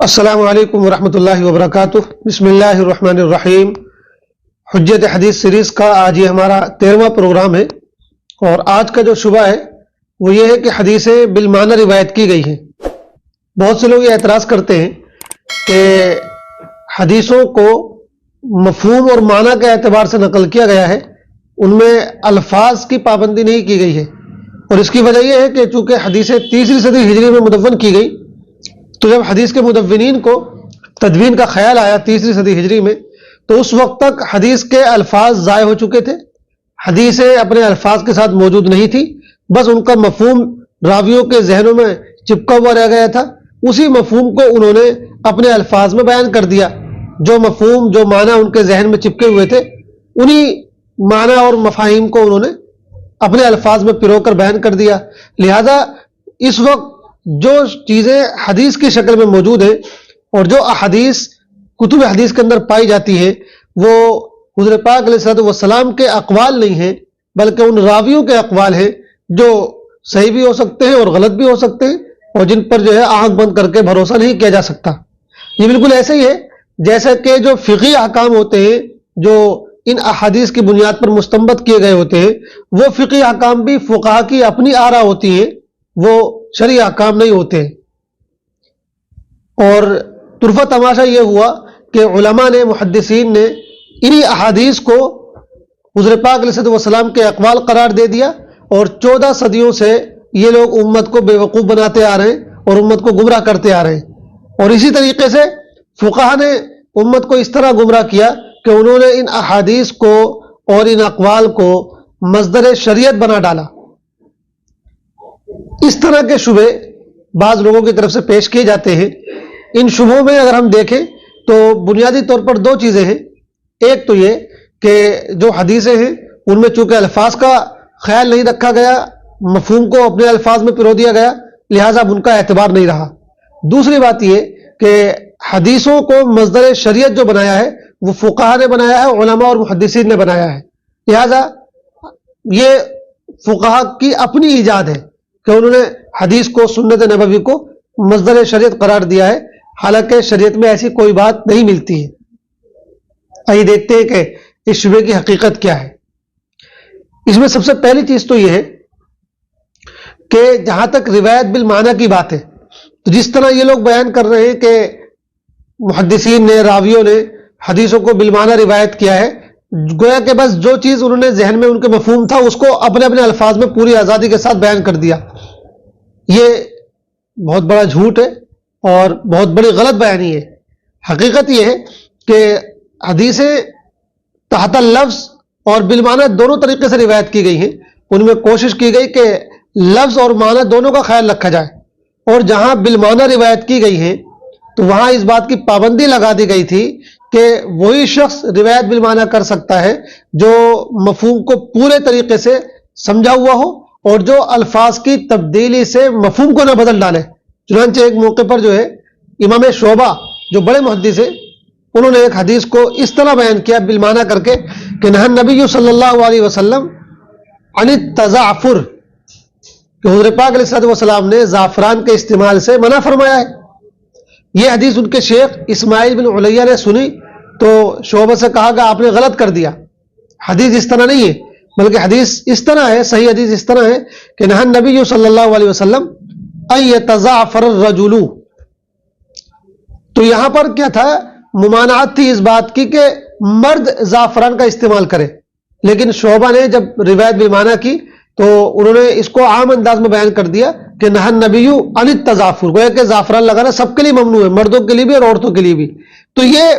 السلام علیکم ورحمۃ اللہ وبرکاتہ۔ بسم اللہ الرحمن الرحیم۔ حجت حدیث سیریز کا آج یہ ہمارا 13واں پروگرام ہے، اور آج کا جو شبہ ہے وہ یہ ہے کہ حدیثیں بالمعنی روایت کی گئی ہیں۔ بہت سے لوگ یہ اعتراض کرتے ہیں کہ حدیثوں کو مفہوم اور معنی کے اعتبار سے نقل کیا گیا ہے، ان میں الفاظ کی پابندی نہیں کی گئی ہے، اور اس کی وجہ یہ ہے کہ چونکہ حدیثیں تیسری صدی ہجری میں مدون کی گئی، تو جب حدیث کے مدونین کو تدوین کا خیال آیا تیسری صدی ہجری میں، تو اس وقت تک حدیث کے الفاظ ضائع ہو چکے تھے، حدیثیں اپنے الفاظ کے ساتھ موجود نہیں تھی، بس ان کا مفہوم راویوں کے ذہنوں میں چپکا ہوا رہ گیا تھا۔ اسی مفہوم کو انہوں نے اپنے الفاظ میں بیان کر دیا، جو مفہوم جو معنی ان کے ذہن میں چپکے ہوئے تھے، انہی معنی اور مفاہیم کو انہوں نے اپنے الفاظ میں پرو کر بیان کر دیا۔ لہذا اس وقت جو چیزیں حدیث کی شکل میں موجود ہیں اور جو احادیث کتب حدیث کے اندر پائی جاتی ہیں، وہ حضور پاک علیہ الصلوۃ والسلام کے اقوال نہیں ہیں، بلکہ ان راویوں کے اقوال ہیں، جو صحیح بھی ہو سکتے ہیں اور غلط بھی ہو سکتے ہیں، اور جن پر جو ہے آنکھ بند کر کے بھروسہ نہیں کیا جا سکتا۔ یہ بالکل ایسے ہی ہے جیسا کہ جو فقہی احکام ہوتے ہیں، جو ان احادیث کی بنیاد پر مستنبط کیے گئے ہوتے ہیں، وہ فقہی احکام بھی فقہا کی اپنی آرا ہوتی ہیں، وہ شرعی احکام نہیں ہوتے ہیں۔ اور طرفہ تماشا یہ ہوا کہ علماء نے، محدثین نے انہی احادیث کو حضور پاک علیہ الصلوۃ والسلام کے اقوال قرار دے دیا، اور 14 صدیوں سے یہ لوگ امت کو بیوقوف بناتے آ رہے ہیں اور امت کو گمراہ کرتے آ رہے ہیں۔ اور اسی طریقے سے فقہا نے امت کو اس طرح گمراہ کیا کہ انہوں نے ان احادیث کو اور ان اقوال کو مصدر شریعت بنا ڈالا۔ اس طرح کے شبے بعض لوگوں کی طرف سے پیش کیے جاتے ہیں۔ ان شبہوں میں اگر ہم دیکھیں تو بنیادی طور پر دو چیزیں ہیں۔ ایک تو یہ کہ جو حدیثیں ہیں ان میں چونکہ الفاظ کا خیال نہیں رکھا گیا، مفہوم کو اپنے الفاظ میں پرو دیا گیا، لہٰذا اب ان کا اعتبار نہیں رہا۔ دوسری بات یہ کہ حدیثوں کو مصدر شریعت جو بنایا ہے وہ فقہا نے بنایا ہے، علماء اور محدثین نے بنایا ہے، لہٰذا یہ فقہا کی اپنی ایجاد ہے کہ انہوں نے حدیث کو، سنت نبوی کو مصدر شریعت قرار دیا ہے، حالانکہ شریعت میں ایسی کوئی بات نہیں ملتی ہے۔ آئیے دیکھتے ہیں کہ اس شبے کی حقیقت کیا ہے۔ اس میں سب سے پہلی چیز تو یہ ہے کہ جہاں تک روایت بالمعنی کی بات ہے، تو جس طرح یہ لوگ بیان کر رہے ہیں کہ محدثین نے، راویوں نے حدیثوں کو بالمعنی روایت کیا ہے، گویا کہ بس جو چیز انہوں نے ذہن میں ان کے مفہوم تھا اس کو اپنے اپنے الفاظ میں پوری آزادی کے ساتھ بیان کر دیا، یہ بہت بڑا جھوٹ ہے اور بہت بڑی غلط بیانی ہے۔ حقیقت یہ ہے کہ حدیثیں تحت لفظ اور بالمعنی دونوں طریقے سے روایت کی گئی ہیں۔ ان میں کوشش کی گئی کہ لفظ اور معنی دونوں کا خیال رکھا جائے، اور جہاں بالمعنی روایت کی گئی ہیں تو وہاں اس بات کی پابندی لگا دی گئی تھی کہ وہی شخص روایت بالمعنی کر سکتا ہے جو مفہوم کو پورے طریقے سے سمجھا ہوا ہو اور جو الفاظ کی تبدیلی سے مفہوم کو نہ بدل ڈالے۔ چنانچہ ایک موقع پر جو ہے امام شعبہ جو بڑے محدث ہیں، انہوں نے ایک حدیث کو اس طرح بیان کیا بالمعنی کر کے کہ نہى النبی صلی اللہ علیہ وسلم عن التزعفر، کہ حضور پاک علیہ الصلوۃ والسلام نے زعفران کے استعمال سے منع فرمایا ہے۔ یہ حدیث ان کے شیخ اسماعیل بن علیہ نے سنی تو شعبہ سے کہا کہ آپ نے غلط کر دیا، حدیث اس طرح نہیں ہے، بلکہ حدیث اس طرح ہے، صحیح حدیث اس طرح ہے کہ نہى النبی صلی اللہ علیہ وسلم ان يتزعفر الرجل۔ تو یہاں پر کیا تھا؟ ممانعت تھی اس بات کی کہ مرد زعفران کا استعمال کرے، لیکن شعبہ نے جب روایت بالمعنی کی تو انہوں نے اس کو عام انداز میں بیان کر دیا کہ نہى النبی عن التزعفر، گویا کہ زعفران لگانا سب کے لیے ممنوع ہے، مردوں کے لیے بھی اور عورتوں کے لیے بھی۔ تو یہ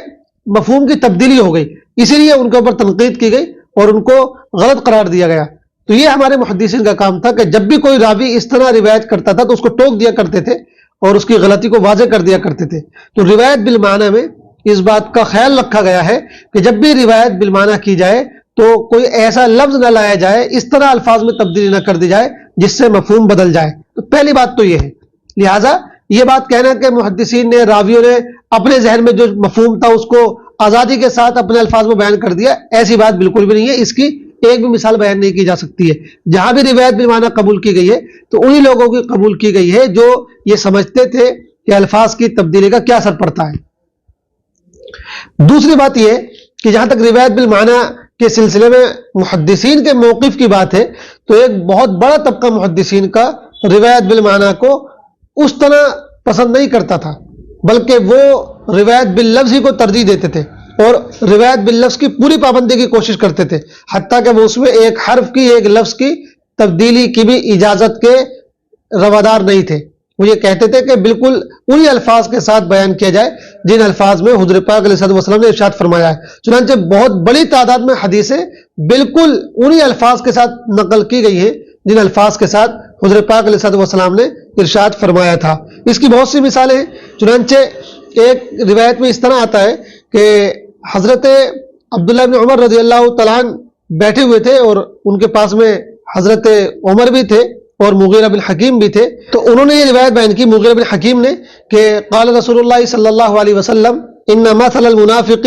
مفہوم کی تبدیلی ہو گئی، اسی لیے ان کے اوپر تنقید کی گئی اور ان کو غلط قرار دیا گیا۔ تو یہ ہمارے محدثین کا کام تھا کہ جب بھی کوئی راوی اس طرح روایت کرتا تھا تو اس کو ٹوک دیا کرتے تھے اور اس کی غلطی کو واضح کر دیا کرتے تھے۔ تو روایت بالمعنی میں اس بات کا خیال رکھا گیا ہے کہ جب بھی روایت بالمعنی کی جائے تو کوئی ایسا لفظ نہ لایا جائے، اس طرح الفاظ میں تبدیلی نہ کر دی جائے جس سے مفہوم بدل جائے۔ تو پہلی بات تو یہ ہے۔ لہٰذا یہ بات کہنا کہ محدثین نے، راویوں نے اپنے ذہن میں جو مفہوم تھا اس کو آزادی کے ساتھ اپنے الفاظ میں بیان کر دیا، ایسی بات بالکل بھی نہیں ہے۔ اس کی ایک بھی مثال بیان نہیں کی جا سکتی ہے۔ جہاں بھی روایت بالمعنی قبول کی گئی ہے تو انہی لوگوں کی قبول کی گئی ہے جو یہ سمجھتے تھے کہ الفاظ کی تبدیلی کا کیا اثر پڑتا ہے۔ دوسری بات یہ کہ جہاں تک روایت بالمعنی کے سلسلے میں محدثین کے موقف کی بات ہے تو ایک بہت بڑا طبقہ محدثین کا روایت بالمعنی کو اس طرح پسند نہیں کرتا تھا، بلکہ وہ روایت باللفظ ہی کو ترجیح دیتے تھے اور روایت باللفظ کی پوری پابندی کی کوشش کرتے تھے، حتیٰ کہ وہ اس میں ایک حرف کی ایک لفظ کی تبدیلی کی بھی اجازت کے روادار نہیں تھے۔ وہ یہ کہتے تھے کہ بالکل انہی الفاظ کے ساتھ بیان کیا جائے جن الفاظ میں حضور پاک علیہ الصلوۃ والسلام نے ارشاد فرمایا ہے۔ چنانچہ بہت بڑی تعداد میں حدیثیں بالکل انہی الفاظ کے ساتھ نقل کی گئی ہیں جن الفاظ کے ساتھ حضور پاک علیہ الصلوۃ والسلام نے ارشاد فرمایا تھا۔ اس کی بہت سی مثالیں ہیں۔ چنانچہ ایک روایت میں اس طرح آتا ہے کہ حضرت عبداللہ بن عمر رضی اللہ تعالیٰ عنہ بیٹھے ہوئے تھے اور ان کے پاس میں حضرت عمر بھی تھے اور مغیرہ بن حکیم بھی تھے، تو انہوں نے یہ روایت بیان کی مغیرہ بن حکیم نے کہ قال رسول اللہ صلی اللہ علیہ وسلم ان مثل المنافق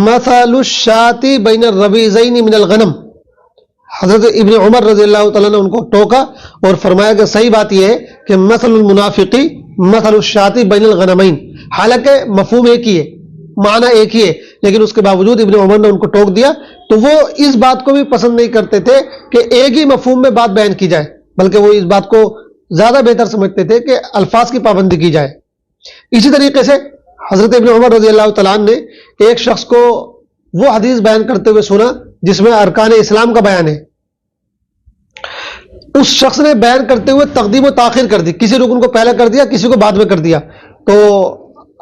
مثل الشاة بین الربیزین من الغنم۔ حضرت ابن عمر رضی اللہ تعالیٰ نے ان کو ٹوکا اور فرمایا کہ صحیح بات یہ ہے کہ مثل المنافقی مثل الشاة بین الغنمین، حالانکہ مفہوم ایک ہی ہے، معنی ایک ہی ہے، لیکن اس کے باوجود ابن عمر نے ان کو ٹوک دیا۔ تو وہ اس بات کو بھی پسند نہیں کرتے تھے کہ ایک ہی مفہوم میں بات بیان کی جائے، بلکہ وہ اس بات کو زیادہ بہتر سمجھتے تھے کہ الفاظ کی پابندی کی جائے۔ اسی طریقے سے حضرت ابن عمر رضی اللہ تعالیٰ عنہ نے ایک شخص کو وہ حدیث بیان کرتے ہوئے سنا جس میں ارکان اسلام کا بیان ہے۔ اس شخص نے بیان کرتے ہوئے تقدیم و تاخیر کر دی، کسی رکن کو پہلے کر دیا، کسی کو بعد میں کر دیا۔ تو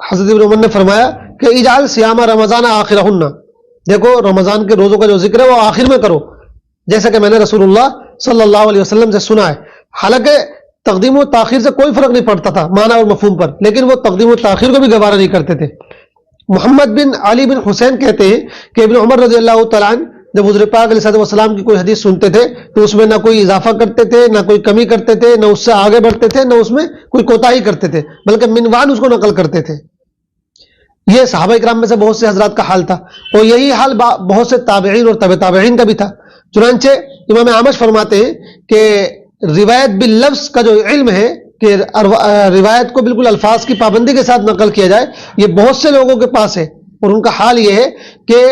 حضرت ابن عمر نے فرمایا کہ اجعل صیام رمضان آخرہن، دیکھو رمضان کے روزوں کا جو ذکر ہے وہ آخر میں کرو، جیسا کہ میں نے رسول اللہ صلی اللہ علیہ وسلم سے سنا ہے۔ حالانکہ تقدیم و تاخیر سے کوئی فرق نہیں پڑتا تھا معنی اور مفہوم پر، لیکن وہ تقدیم و تاخیر کو بھی گوارا نہیں کرتے تھے۔ محمد بن علی بن حسین کہتے ہیں کہ ابن عمر رضی اللہ تعالیٰ عنہ جب حضور پاک علیہ الصلوۃ والسلام کی کوئی حدیث سنتے تھے تو اس میں نہ کوئی اضافہ کرتے تھے، نہ کوئی کمی کرتے تھے، نہ اس سے آگے بڑھتے تھے، نہ اس میں کوئی کوتاہی کرتے تھے، بلکہ منوان اس کو نقل کرتے تھے۔ یہ صحابہ کرام میں سے بہت سے حضرات کا حال تھا اور یہی حال بہت سے تابعین اور تبع تابعین کا بھی تھا۔ چنانچہ امام اعمش فرماتے ہیں کہ روایت باللفظ کا جو علم ہے کہ روایت کو بالکل الفاظ کی پابندی کے ساتھ نقل کیا جائے، یہ بہت سے لوگوں کے پاس ہے، اور ان کا حال یہ ہے کہ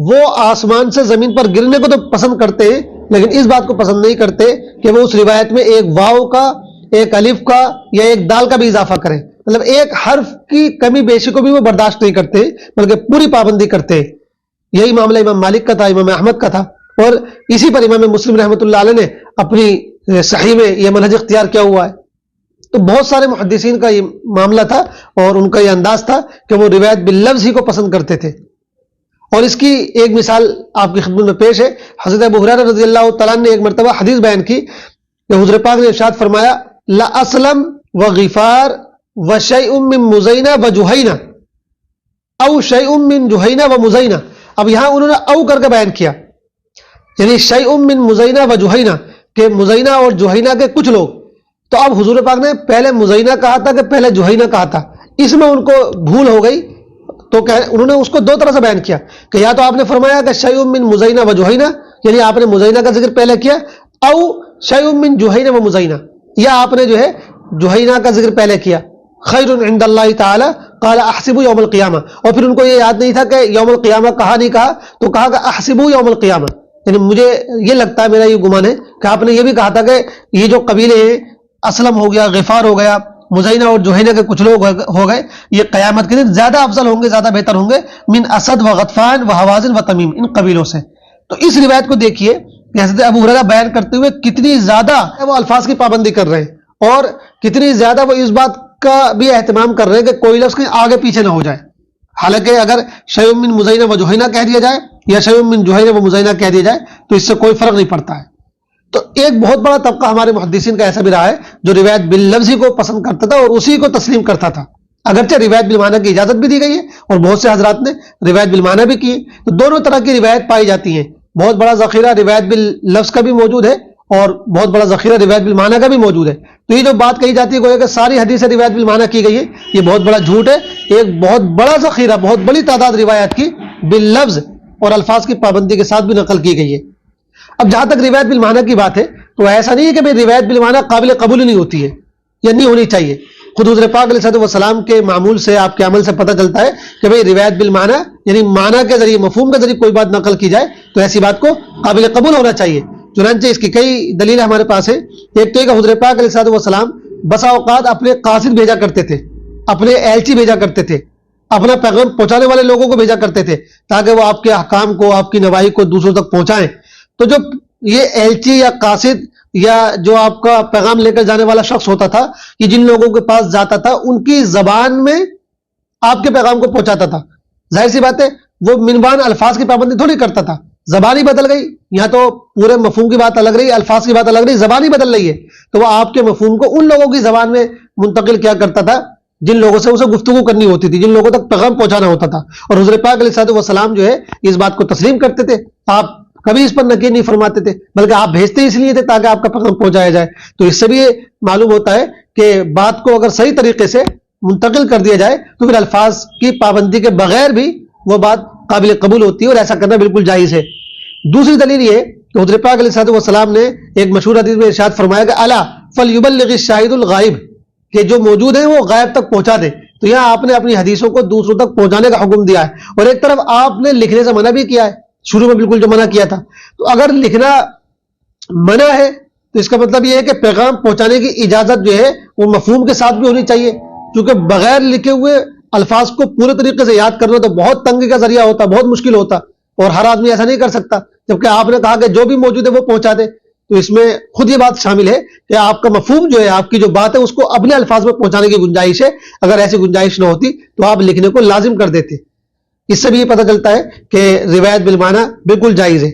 وہ آسمان سے زمین پر گرنے کو تو پسند کرتے ہیں لیکن اس بات کو پسند نہیں کرتے کہ وہ اس روایت میں ایک واو کا، ایک الف کا یا ایک دال کا بھی اضافہ کریں، مطلب ایک حرف کی کمی بیشی کو بھی وہ برداشت نہیں کرتے بلکہ پوری پابندی کرتے۔ یہی معاملہ امام مالک کا تھا، امام احمد کا تھا، اور اسی پر امام مسلم رحمۃ اللہ علیہ نے اپنی صحیح میں یہ منہج اختیار کیا ہوا ہے۔ تو بہت سارے محدثین کا یہ معاملہ تھا اور ان کا یہ انداز تھا کہ وہ روایت باللفظ ہی کو پسند کرتے تھے۔ اور اس کی ایک مثال آپ کی خدمت میں پیش ہے۔ حضرت ابو ہریرہ رضی اللہ تعالیٰ نے ایک مرتبہ حدیث بیان کی کہ حضور پاک نے ارشاد فرمایا لا اسلم و غفار و شیء من مزینہ و جہینہ او شیء من جہینہ و مزینہ۔ اب یہاں انہوں نے او کر کے بیان کیا، یعنی شیء من مزینہ و جہینہ، کہ مزینہ اور جہینہ کے کچھ لوگ۔ تو اب حضور پاک نے پہلے مزینہ کہا تھا کہ پہلے جہینہ کہا تھا، اس میں ان کو بھول ہو گئی تو انہوں نے اس کو دو طرح سے بیان کیا کہ یا تو آپ نے فرمایا کہ شیء من مزینہ و جہینہ، یعنی آپ نے مزینہ کا ذکر پہلے کیا، او شیء من جہینہ و مزینہ، یا آپ نے جو ہے جہینہ کا ذکر پہلے کیا۔ خیر عند اللہ تعالی قال احسب یوم القیامہ، اور پھر ان کو یہ یاد نہیں تھا کہ یوم القیامہ کہا نہیں کہا تو کہا کہ احسب یوم القیامہ، یعنی مجھے یہ لگتا ہے، میرا یہ گمان ہے کہ آپ نے یہ بھی کہا تھا کہ یہ جو قبیلے ہیں، اسلم ہو گیا، غفار ہو گیا، مزینہ اور جوہینہ کے کچھ لوگ ہو گئے، یہ قیامت کے دن زیادہ افضل ہوں گے، زیادہ بہتر ہوں گے من اسد و غطفان و حوازن و تمیم، ان قبیلوں سے۔ تو اس روایت کو دیکھیے کہ حضرت ابو ہریرہ بیان کرتے ہوئے کتنی زیادہ وہ الفاظ کی پابندی کر رہے ہیں اور کتنی زیادہ وہ اس بات کا بھی اہتمام کر رہے ہیں کہ کوئی لفظ کہیں آگے پیچھے نہ ہو جائے۔ حالانکہ اگر شیء من مزینہ و جوہینہ کہہ دیا جائے یا شیء من جوہینہ و مزینہ کہہ دیا جائے تو اس سے کوئی فرق نہیں پڑتا ہے۔ تو ایک بہت بڑا طبقہ ہمارے محدثین کا ایسا بھی رہا ہے جو روایت باللفظ کو پسند کرتا تھا اور اسی کو تسلیم کرتا تھا، اگرچہ روایت بالمعنی کی اجازت بھی دی گئی ہے اور بہت سے حضرات نے روایت بالمعنی بھی کی ہے۔ تو دونوں طرح کی روایت پائی جاتی ہیں، بہت بڑا ذخیرہ روایت باللفظ کا بھی موجود ہے اور بہت بڑا ذخیرہ روایت بالمعنی کا بھی موجود ہے۔ تو یہ جو بات کہی جاتی ہے کہ ساری حدیثیں روایت بالمعنی کی گئی ہے، یہ بہت بڑا جھوٹ ہے۔ ایک بہت بڑا ذخیرہ، بہت بڑی تعداد روایت کی باللفظ اور الفاظ کی پابندی کے ساتھ بھی نقل کی گئی ہے۔ اب جہاں تک روایت بالمعنی کی بات ہے تو ایسا نہیں ہے کہ روایت بالمعنی قابل قبول نہیں ہوتی ہے یا نہیں ہونی چاہیے، خود حضور پاک علیہ السلام کے معمول سے آپ کے عمل سے پتہ چلتا ہے کہ بھئی روایت بالمعنی یعنی معنی کے ذریعے مفہوم کے ذریعے کوئی بات نقل کی جائے تو ایسی بات کو قابل قبول ہونا چاہیے. چنانچہ اس کی کئی دلیل ہمارے پاس ہے. ایک تو یہ کہ حضور پاک علیہ السلام بسا اوقات اپنے قاصد بھیجا کرتے تھے, اپنے ایلچی بھیجا کرتے تھے, اپنا پیغام پہنچانے والے لوگوں کو بھیجا کرتے تھے تاکہ وہ آپ کے احکام کو, آپ کی نواہی کو دوسروں تک پہنچائیں. تو جو یہ ایلچی یا قاصد یا جو آپ کا پیغام لے کر جانے والا شخص ہوتا تھا, کہ جن لوگوں کے پاس جاتا تھا ان کی زبان میں آپ کے پیغام کو پہنچاتا تھا. ظاہر سی بات ہے وہ منبان الفاظ کی پابندی تھوڑی کرتا تھا, زبان ہی بدل گئی. یہاں تو پورے مفہوم کی بات الگ رہی, الفاظ کی بات الگ رہی, زبان ہی بدل رہی ہے. تو وہ آپ کے مفہوم کو ان لوگوں کی زبان میں منتقل کیا کرتا تھا جن لوگوں سے اسے گفتگو کرنی ہوتی تھی, جن لوگوں تک پیغام پہنچانا ہوتا تھا. اور حضور پاک علیہ السلام جو ہے اس بات کو تسلیم کرتے تھے, آپ کبھی اس پر نکیر نہیں فرماتے تھے, بلکہ آپ بھیجتے اس لیے تھے تاکہ آپ کا پیغام پہنچایا جائے. تو اس سے بھی یہ معلوم ہوتا ہے کہ بات کو اگر صحیح طریقے سے منتقل کر دیا جائے تو پھر الفاظ کی پابندی کے بغیر بھی وہ بات قابل قبول ہوتی ہے, اور ایسا کرنا بالکل جائز ہے. دوسری دلیل یہ کہ حضرت پاک علیہ السلام نے ایک مشہور حدیث میں ارشاد فرمایا کہ الا فلیبلغ الشاہد الغائب, کہ جو موجود ہیں وہ غائب تک پہنچا دے. تو یہاں آپ نے اپنی حدیثوں کو دوسروں تک پہنچانے کا حکم دیا ہے, اور ایک طرف آپ نے لکھنے سے منع بھی کیا ہے, شروع میں بالکل جو منع کیا تھا. تو اگر لکھنا منع ہے تو اس کا مطلب یہ ہے کہ پیغام پہنچانے کی اجازت جو ہے وہ مفہوم کے ساتھ بھی ہونی چاہیے, کیونکہ بغیر لکھے ہوئے الفاظ کو پورے طریقے سے یاد کرنا تو بہت تنگی کا ذریعہ ہوتا, بہت مشکل ہوتا, اور ہر آدمی ایسا نہیں کر سکتا. جبکہ آپ نے کہا کہ جو بھی موجود ہے وہ پہنچا دے, تو اس میں خود یہ بات شامل ہے کہ آپ کا مفہوم جو ہے, آپ کی جو بات ہے اس کو اپنے الفاظ میں پہنچانے کی گنجائش ہے. اگر ایسی گنجائش نہ ہوتی تو آپ لکھنے کو لازم کر دیتے. اس سے بھی یہ پتہ چلتا ہے کہ روایت بالمعنی بالکل جائز ہے.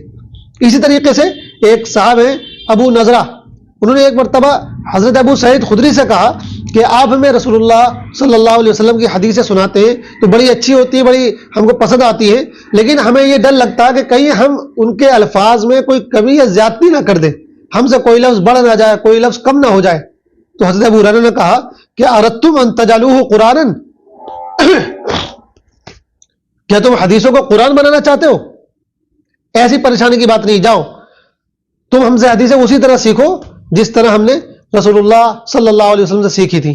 اسی طریقے سے ایک صاحب ہیں ابو نضرہ, انہوں نے ایک مرتبہ حضرت ابو سعید خدری سے کہا کہ آپ ہمیں رسول اللہ صلی اللہ علیہ وسلم کی حدیثیں سناتے ہیں تو بڑی اچھی ہوتی ہے, بڑی ہم کو پسند آتی ہے, لیکن ہمیں یہ ڈر لگتا ہے کہ کہیں ہم ان کے الفاظ میں کوئی کمی یا زیادتی نہ کر دیں, ہم سے کوئی لفظ بڑھ نہ جائے, کوئی لفظ کم نہ ہو جائے. تو حضرت ابو ہریرہ نے کہا کہ اردتم ان تجعلوہ قرآنا, کیا تم حدیثوں کو قرآن بنانا چاہتے ہو؟ ایسی پریشانی کی بات نہیں, جاؤ تم ہم سے حدیثیں اسی طرح سیکھو جس طرح ہم نے رسول اللہ صلی اللہ علیہ وسلم سے سیکھی تھی,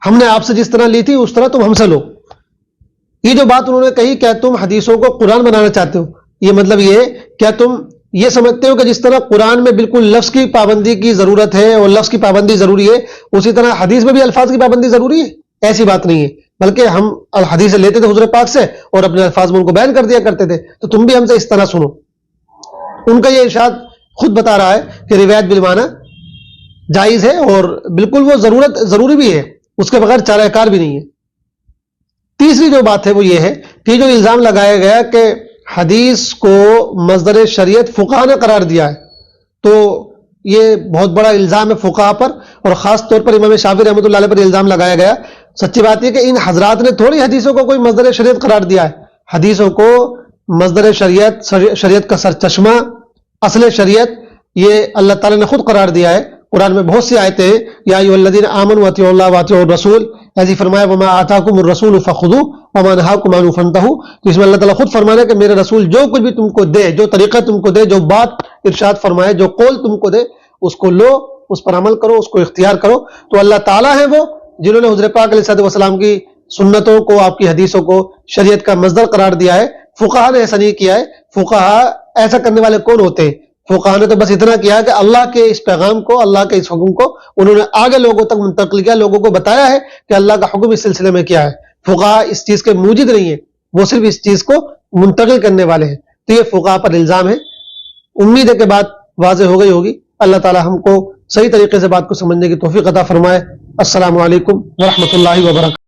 ہم نے آپ سے جس طرح لی تھی اس طرح تم ہم سے لو. یہ جو بات انہوں نے کہی کیا تم حدیثوں کو قرآن بنانا چاہتے ہو, یہ مطلب یہ ہے کیا تم یہ سمجھتے ہو کہ جس طرح قرآن میں بالکل لفظ کی پابندی کی ضرورت ہے اور لفظ کی پابندی ضروری ہے, اسی طرح حدیث میں بھی الفاظ کی پابندی ضروری ہے؟ ایسی بات نہیں ہے, بلکہ ہم حدیث لیتے تھے حضور پاک سے اور اپنے الفاظ میں ان کو بیان کر دیا کرتے تھے. تو تم بھی ہم سے اس طرح سنو. ان کا یہ ارشاد خود بتا رہا ہے کہ روایت بالمعنی جائز ہے اور بالکل وہ ضروری بھی ہے, اس کے بغیر چارہ کار بھی نہیں ہے. تیسری جو بات ہے وہ یہ ہے کہ جو الزام لگایا گیا کہ حدیث کو مصدر شریعت فقہا نے قرار دیا ہے, تو یہ بہت بڑا الزام ہے فقہا پر, اور خاص طور پر امام شافعی رحمۃ اللہ علیہ پر الزام لگایا گیا. سچی بات یہ کہ ان حضرات نے تھوڑی حدیثوں کو کوئی مصدر شریعت قرار دیا ہے. حدیثوں کو مصدر شریعت, شریعت کا سرچشمہ, اصل شریعت یہ اللہ تعالیٰ نے خود قرار دیا ہے. قرآن میں بہت سی آیتیں ہیں, یا ایھا الذین آمنوا اطیعوا اللہ واطیعوا الرسول, ایسی فرمایا وما آتاکم الرسول فخذوہ وما نہاکم عنہ فانتہوا. تو اس میں اللہ تعالیٰ خود فرمانا ہے کہ میرے رسول جو کچھ بھی تم کو دے, جو طریقہ تم کو دے, جو بات ارشاد فرمائے, جو قول تم کو دے, اس کو لو, اس پر عمل کرو, اس کو اختیار کرو. تو اللہ تعالیٰ ہیں وہ جنہوں نے حضرت پاک علیہ السلام کی سنتوں کو, آپ کی حدیثوں کو شریعت کا مصدر قرار دیا ہے. فقہا نے ایسا نہیں کیا ہے. فقہا ایسا کرنے والے کون ہوتے ہیں؟ فقہا نے تو بس اتنا کیا کہ اللہ کے اس پیغام کو, اللہ کے اس حکم کو انہوں نے آگے لوگوں تک منتقل کیا, لوگوں کو بتایا ہے کہ اللہ کا حکم اس سلسلے میں کیا ہے. فقہا اس چیز کے موجد نہیں ہے, وہ صرف اس چیز کو منتقل کرنے والے ہیں. تو یہ فقہا پر الزام ہے. امید ہے کہ بات واضح ہو گئی ہوگی. اللہ تعالی ہم کو صحیح طریقے سے بات کو سمجھنے کی توفیق عطا فرمائے. السلام علیکم ورحمۃ اللہ وبرکاتہ.